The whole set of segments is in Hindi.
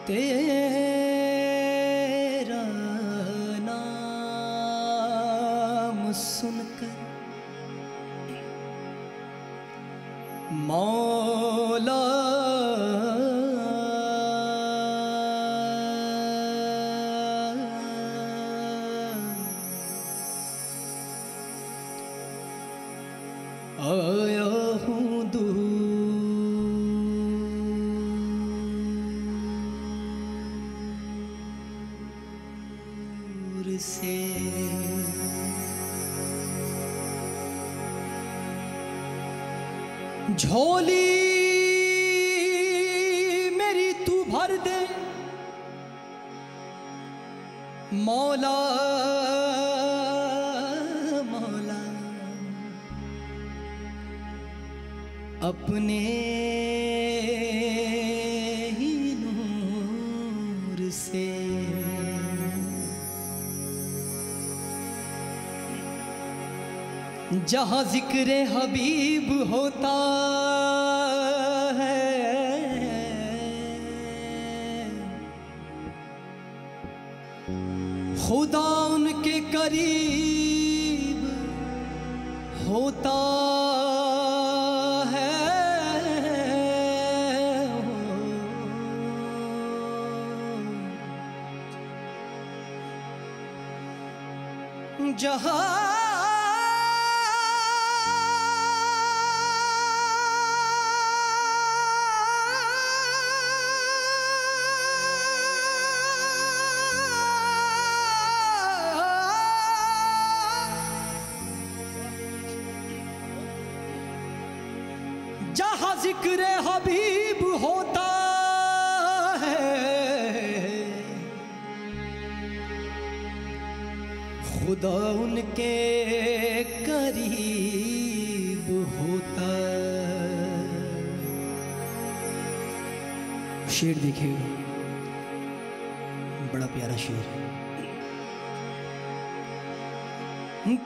तेरा नाम सुनकर मौला आया हूँ दूर से। झोली मेरी तू भर दे मौला मौला, अपने ही नूर से। जहाँ जिक्र हबीब होता है खुदा उनके करीब होता है। जहाँ जहाँ जिक्र हबीब होता है खुदा उनके करीब होता। शेर देखिएगा, बड़ा प्यारा शेर।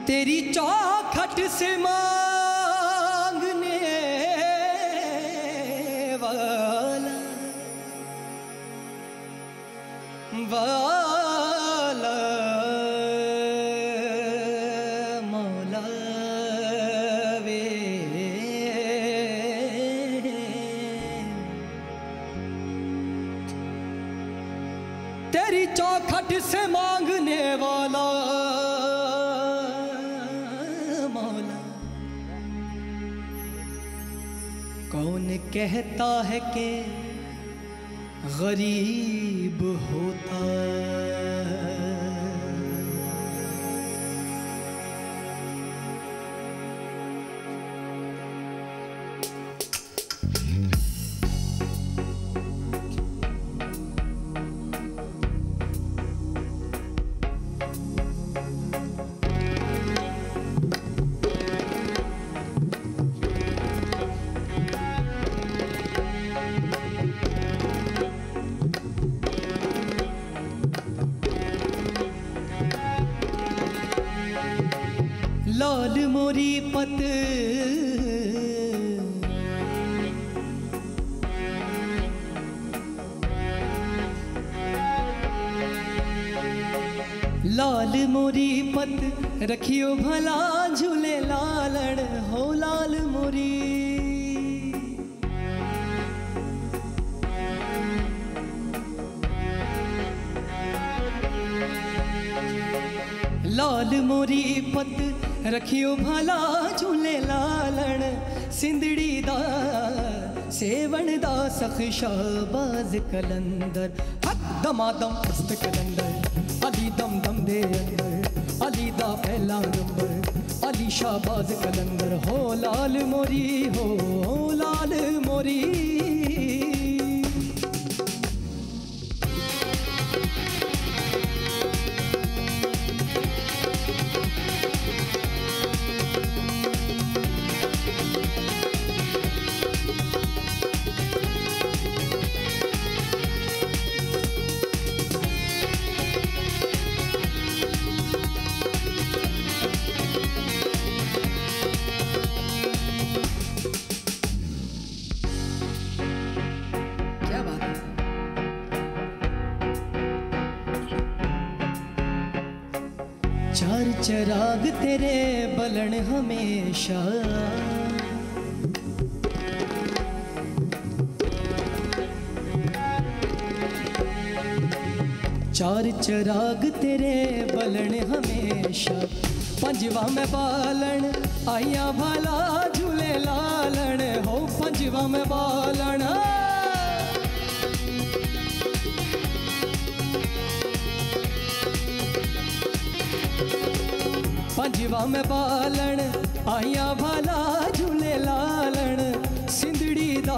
तेरी चौखट से मांगने वाला वाला मौला वे, तेरी चौखट से मांगने वाला मौला, कौन कहता है कि गरीब होता। लाल मोरी पत लाल मोरी पत रखियो भला झूले लालड़ हो। लाल मोरी लाल मोरी पत रखियो भला झूले लालण। सिंधड़ी दा सेवण दा सख शाहबाज कलंदर, हक दमादम मस्त कलंदर, अली दम दम दे अंदर, अली दा पहला नंबर, अली शाहबाज कलंदर हो। लाल मोरी हो लाल मोरी। चार चराग तेरे बलन हमेशा, चार चराग तेरे बलन हमेशा। पंजवा में बालन आइया भाला झूले लालन हो, पंजवा में बालन। पंजवा में बालन आइया भाला झूले लालन, सिंधड़ी दा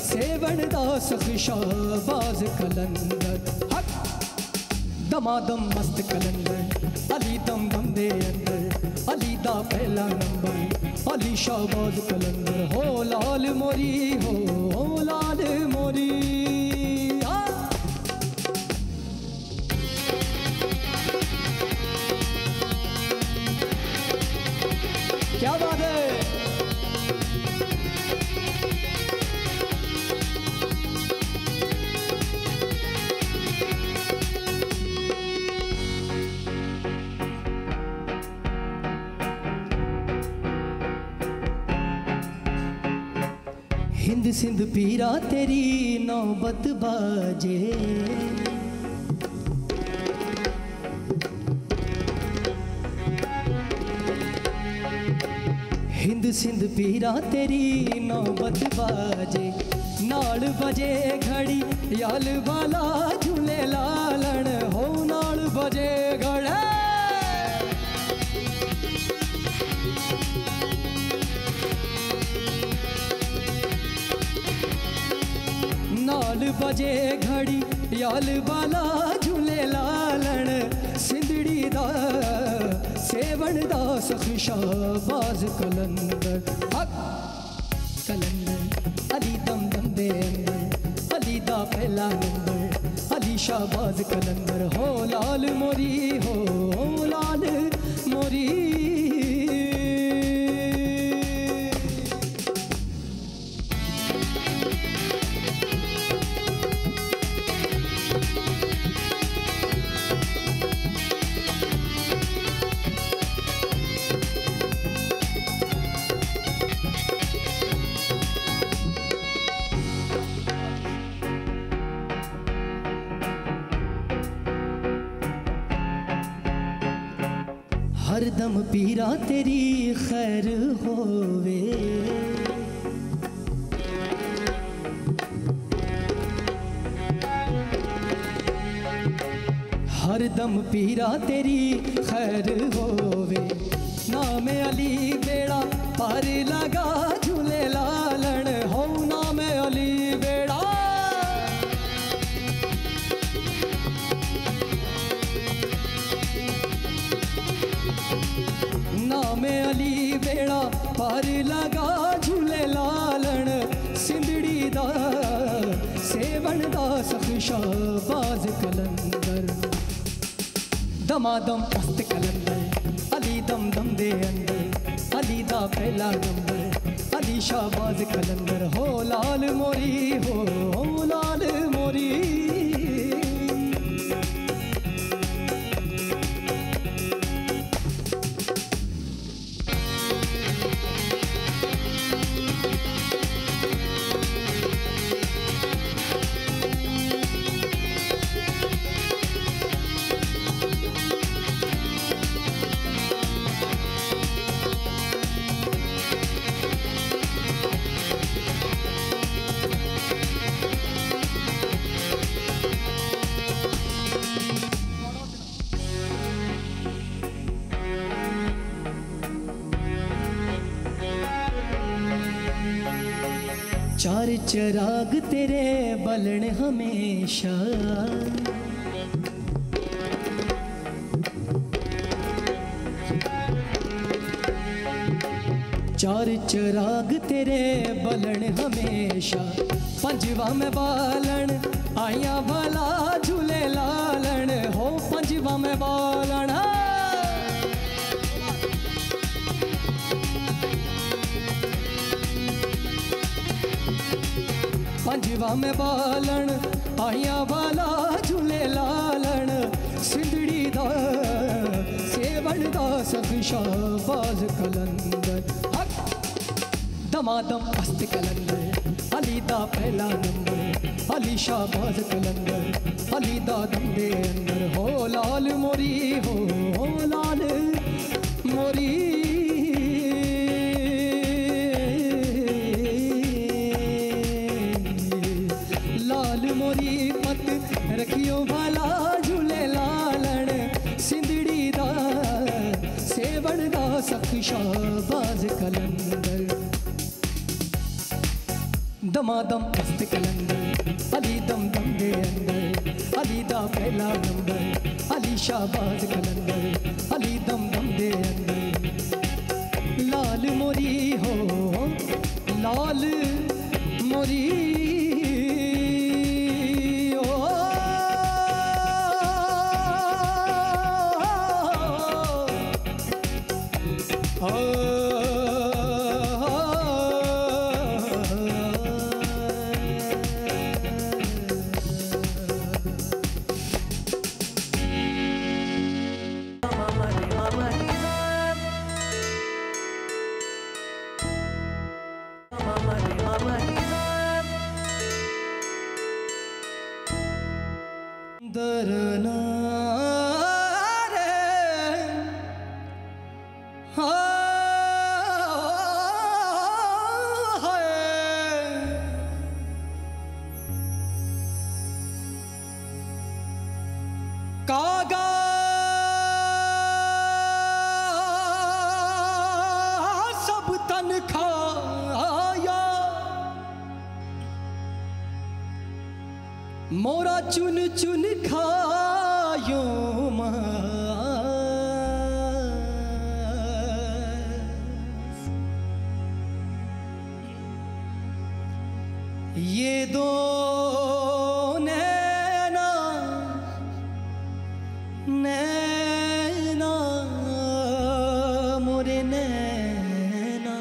सेवन दा सखशाबाज कलंदर। दमादम मस्त कलंदर अली दम दम दे अंदर, अली दा पहला नंबर अली शाहबाज कलंदर। हो लाल मोरी हो लाल मोरी। क्या बात है। हिंद सिंध पीरा तेरी नौबत बाजे, हिंद सिंध पीरा तेरी नौबत बाजे। नाल बजे घड़ी याल वाला झूले लालन हो, नाल बजे घड़ी। नाल बजे घड़ी याल वाला झूले लालन, सिंधड़ी दा सेवन दा सखशाबाज कलंदर। कलंदर अली दम दम दे अंदर, अली दा पहला नंबर अली शाहबाज कलंदर। हो लाल मोरी हो लाल मोरी। हरदम पीरा तेरी खैर होवे, हरदम पीरा तेरी खैर होवे। नाम अली बेड़ा पार लगा झूले लालन हो, नाम अली बेड़ा। नाम अली बेड़ा पार लगा झूले लालन, सिंधड़ी दा सेवन दा सखशाबाज कलंदर। दमादम मस्त कलंदर अली दम दम दे अंदर, अली दा पहला नंबर अली शाहबाज कलंदर। हो लाल मोरी हो लाल मोरी। चार चराग तेरे बलन हमेशा, चार चराग तेरे बलन हमेशा। पंजवा में बालन आइया भला झूले लालन हो, पंजवा में बालन। पंजवा में बालन आइया वाला झूले लालन, सिंधड़ी दा सेवण दा सख शाहबाज कलंदर। दमादम मस्त कलंदर अली दा पहला नंबर, अली शाहबाज कलंदर अली दा दम दे अंदर। हो लाल मोरी हो लाल मोरी, लाल मोरी मत रखियो भला झूले लालण सिंधड़ी दा सेवण दा सख शाहबाज कलंदर। दमादम मस्त कलंदर अली दम दम दे अंदर, अली दा पहला नंबर, अली शाहबाज कलंदर अली दम दम दे अंदर। लाल मोरी हो लाल मोरी दरना रे कागा सब तन खाया, मोरा चुन चुन खायो ये दो नैना नैना मोरे नैना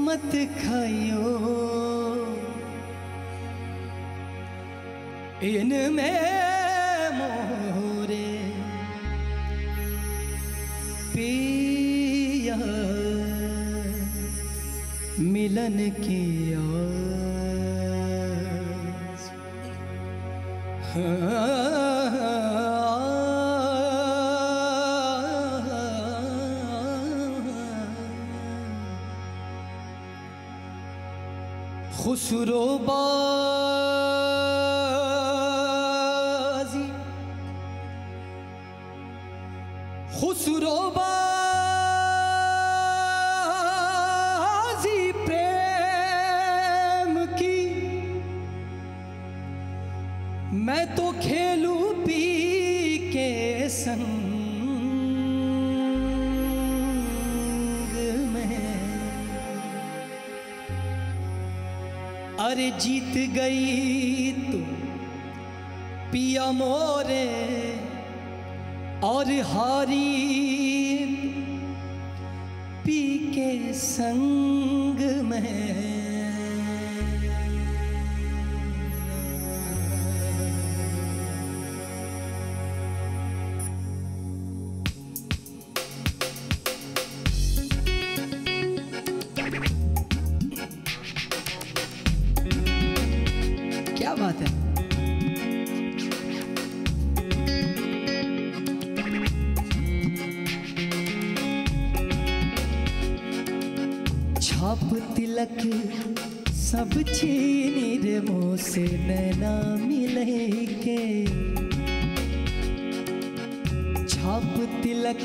मत खायो, इनमें मोरे पिया मिलन की आस। खुसरो खुसरोबाजी प्रेम की मैं तो खेलूं पी के संग में। अरे जीत गई तू पिया मोरे और हारी पी के संग में। क्या बात है। छाप तिलक सब छीनी रे मुँह से नैना मिले के। छाप तिलक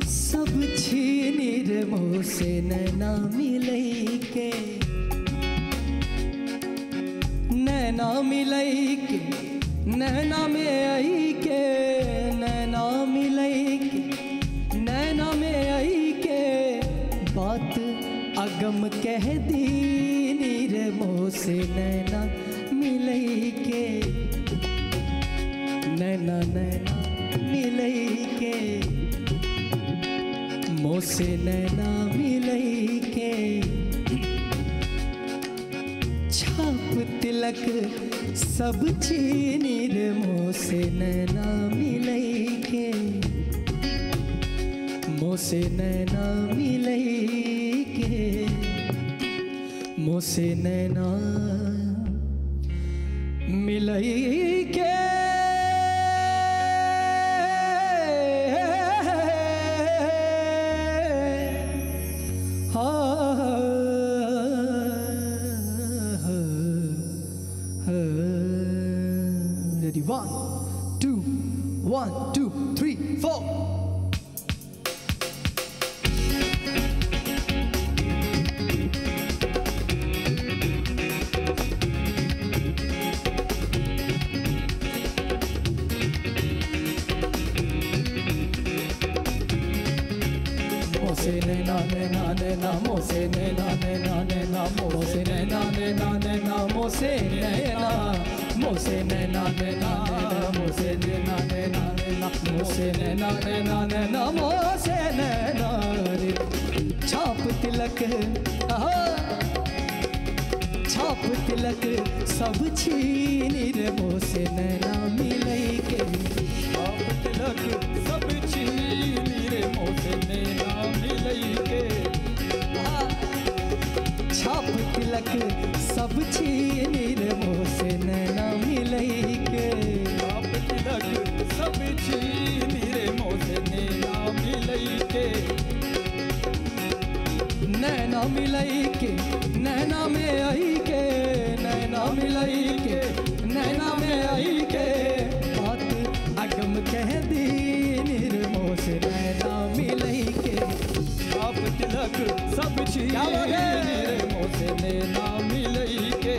सब छीनी रे मुँह से नैना मिले के। नैना मिले के नैना में आई के, नैना मिले के नैना में आई के। बात अगम कह दी नीर मोह से नैना मिले के। नैना नैना मिले के मोह से नैना मिले के। छाप तिलक तिलक सब छीनी रे मोसे नैना मिलई के, मोसे नैना मिलई के, मोसे नैना मिलई के। Ready? 1, 2, 1, 2, 3, 4. Mose nena nena nena, mose nena nena nena, mose nena nena nena, mose nena, mose nena nena nena, mose nena nena nena, mose nena nena nena, mose nena रे। छाप तिलक छाप तिलक सब छीनी रे मोसे नैना मिलई के, छाप तिलक सब छीनी रे मोसे नैना मिलई के, छाप तिलक सब छीनी रे मोसे नैना मिलई के, छाप तिलक सब छीनी रे मोसे नैना मिलई के, नैना मिलई के, नैना में आई के, नैना मिलई के, नैना में आई के, बात अगम कह दी निर्मोश नैना मिलई के, छाप तिलक सब छीनी रे मोसे नैना मिलई के।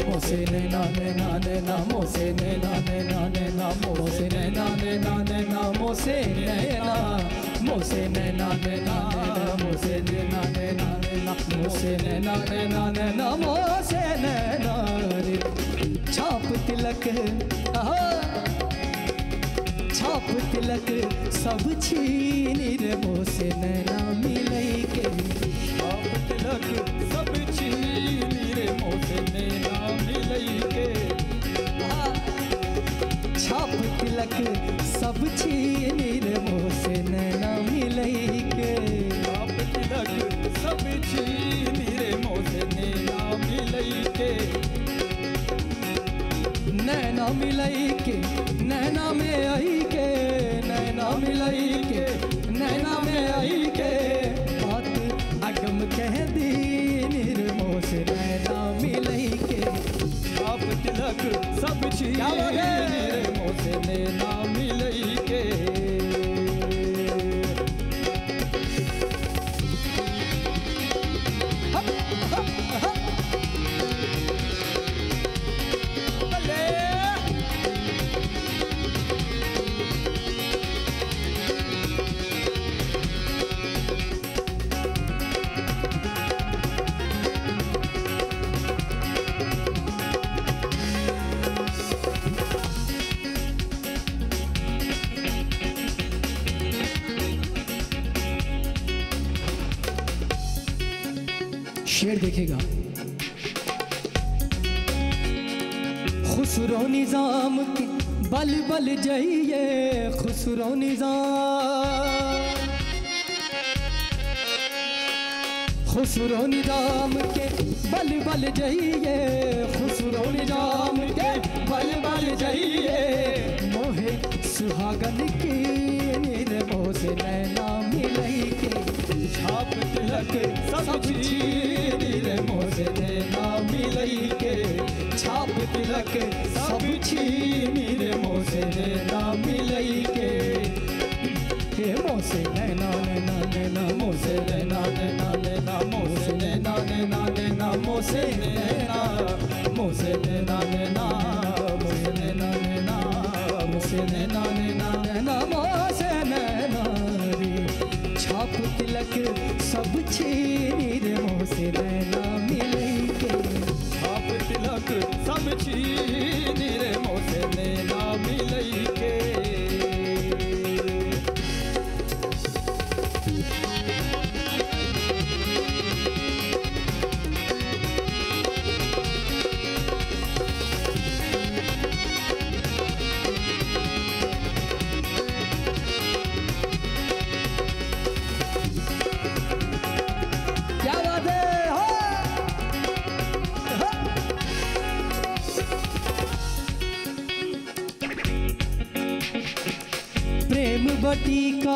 मोसे नैना नैना नैना, मोसे नैना नैना नैना, मोसे नैना नैना नैना, मोसे नैना, मोसे नैना नैना नैना, मोसे नैना नैना नैना, मोसे नैना नैना नैना, मोसे नैना रे। छाप तिलक छाप तिलक सब छीनी रे मोसे नैना मिलई के, छाप तिलक सब छीनी रे मोसे नैना मिलई के, छाप तिलक सब छीनी रे मोसे नैना मिलई के, छाप तिलक सब छीनी रे मोसे नैना मिलई के, नैना मिलई के, नैना में आई के, नैना मिलई के, नैना में आई के, बात अगम कह दी निर्मोश नैना मिलई के, छाप तिलक सब छीनी रे मोसे नैना मिलई के। शेर देखेगा। खुसरो निजाम के बल बल जाइए, खुसरो निजाम, खुसरो निजाम के बल बल जाइए, खुसरो निजाम के बल बल जाइए, मोहे सुहागन की निर्मोश नैना मिलई के, छाप तिलक सब छीनी रे मोसे नैना मिलई के, छाप तिलक सब छीनी रे मोसे नैना मिलई के, हे मोसे नैना नैना नैना, मोसे नैना नैना नैना, मोसे नैना नैना नैना, मोसे नैना, मोसे नैना नैना, मोसे नैना नैना, मोसे नैना नैना नैना, मोसे नैना रे। छाप तिलक सब छीनी रे मोसे नैना मिलई के, छीनी रे मोसे नैना मिलई के। प्रेम बटिका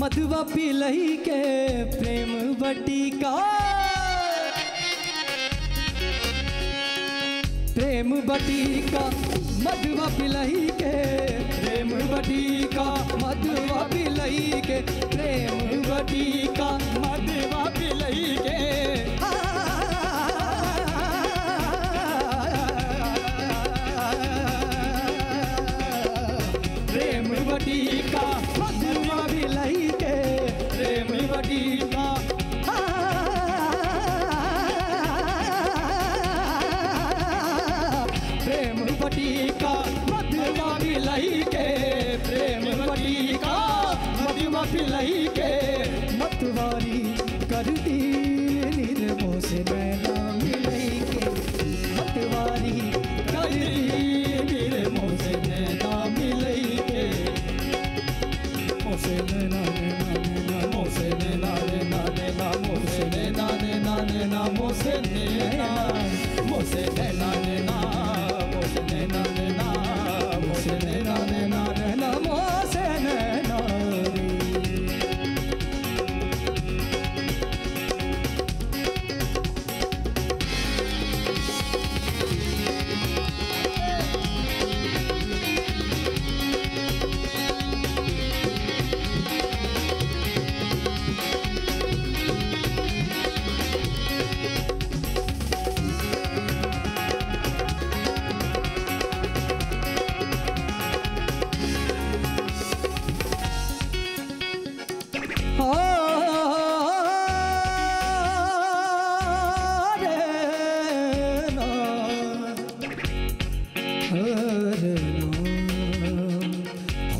मधुआ पिलई के, प्रेम बटिका, प्रेम बटिका मधुआ पिलई के, प्रेम बटिका मधुआ पिलई के, प्रेम बटिका मधुआ पिलई के। प्रेम बटिका मधुआ पिलई के, प्रेम बटिका, प्रेम बटिका मधुआ पिलई के, प्रेम बटिका मधुआ पिलई के। मतवारी करती निर्मोह से नैना मिलई के, मतवारी करती निर्मोह से नैना मिलई के। मोसे नैना नैना नैना मोसे नैना नैना नैना मोसे नैना नैना नैना मोसे नैना मोसे नैना नैना मोसे नैना नैना मोसे नैना नैना नैना मोसे नैना।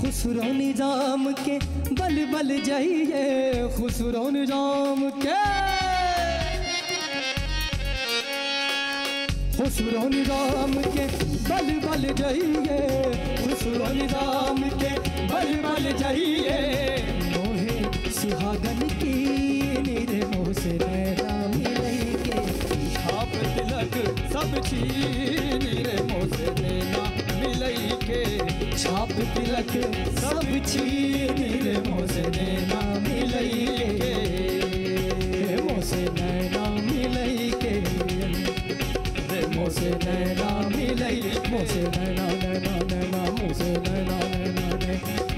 खुसरो निजाम के बल बल जाइए, खुसरो निजाम के, खुसरो निजाम के बल बल जाइए, खुसरो निजाम के बल बल जाइए। मोहे सुहागन की निर्मोह से नैना मिलई के, छाप तिलक सब छीनी रे मोह से नैना मिलई के, छाप तिलक सब छीनी रे मोह से नैना मिलई के, मोह से नैना मिलई के, मोह से नैना मिलई, मोह से नैना नैना नैना मोह से नैना नैना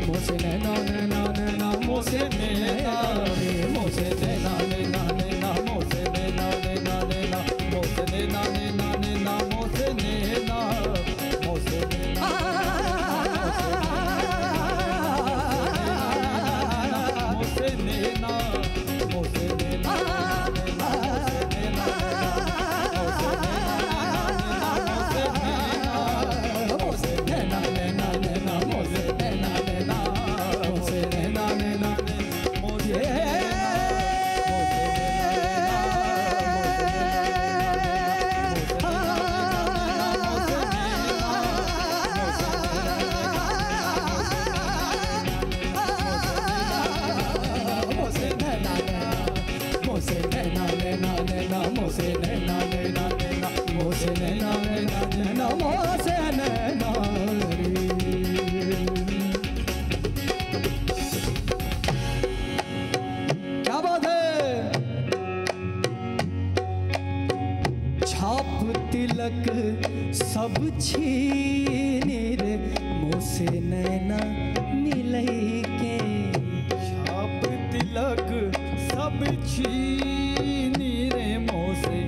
मोह से नैना नैना नैना मोह से नैना मोह से नैना नैना नैना मोह से नैना नैना नैना मोह से नैना नैना नैना मोह से नैना मोह से नैना मोह से नैना मोह से नैना क्या बात है। छाप तिलक सब छीने रे मोह से नैना मिलई के, छाप तिलक सब छीनी रे मोह से